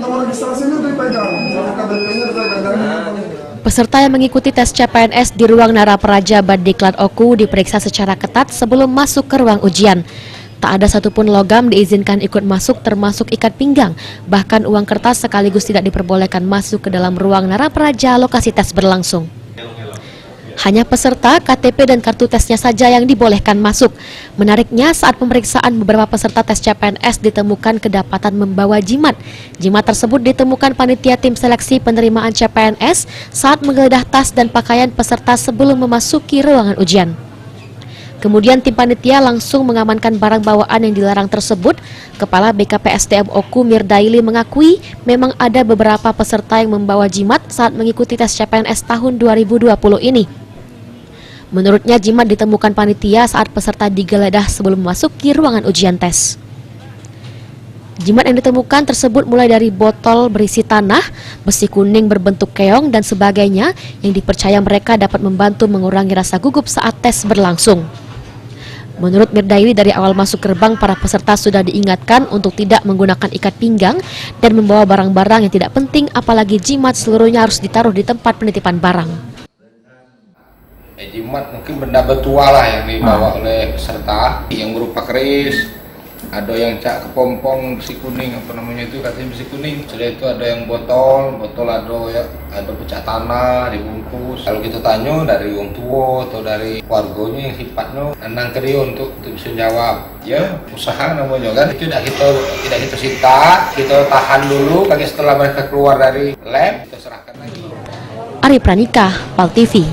Nomor registrasinya dipegang, nomor KTP-nya dipegang. Peserta yang mengikuti tes CPNS di ruang Narapraja Badiklat Oku diperiksa secara ketat sebelum masuk ke ruang ujian. Tak ada satupun logam diizinkan ikut masuk termasuk ikat pinggang. Bahkan uang kertas sekaligus tidak diperbolehkan masuk ke dalam ruang Narapraja lokasi tes berlangsung. Hanya peserta, KTP dan kartu tesnya saja yang dibolehkan masuk. Menariknya, saat pemeriksaan beberapa peserta tes CPNS ditemukan kedapatan membawa jimat. Jimat tersebut ditemukan panitia tim seleksi penerimaan CPNS saat menggeledah tas dan pakaian peserta sebelum memasuki ruangan ujian. Kemudian tim panitia langsung mengamankan barang bawaan yang dilarang tersebut. Kepala BKPSDM Oku Mirdaili mengakui memang ada beberapa peserta yang membawa jimat saat mengikuti tes CPNS tahun 2020 ini. Menurutnya jimat ditemukan panitia saat peserta digeledah sebelum memasuki ruangan ujian tes. Jimat yang ditemukan tersebut mulai dari botol berisi tanah, besi kuning berbentuk keong dan sebagainya yang dipercaya mereka dapat membantu mengurangi rasa gugup saat tes berlangsung. Menurut Mirdaili, dari awal masuk gerbang para peserta sudah diingatkan untuk tidak menggunakan ikat pinggang dan membawa barang-barang yang tidak penting, apalagi jimat seluruhnya harus ditaruh di tempat penitipan barang. Jimat mungkin benda bertuah lah yang dibawa oleh peserta yang berupa keris, ada yang cak kepompong besi kuning, apa namanya itu katanya besi kuning. Setelah itu ada yang botol ada pecah tanah dibungkus. Kalau kita tanya dari orang tua atau dari warganya yang sifatnya nang kriyo untuk bisa jawab, ya usaha namanya kan itu tidak kita sita, kita tahan dulu. Setelah mereka keluar dari lab kita serahkan lagi. Ari Pranika, PAL TV.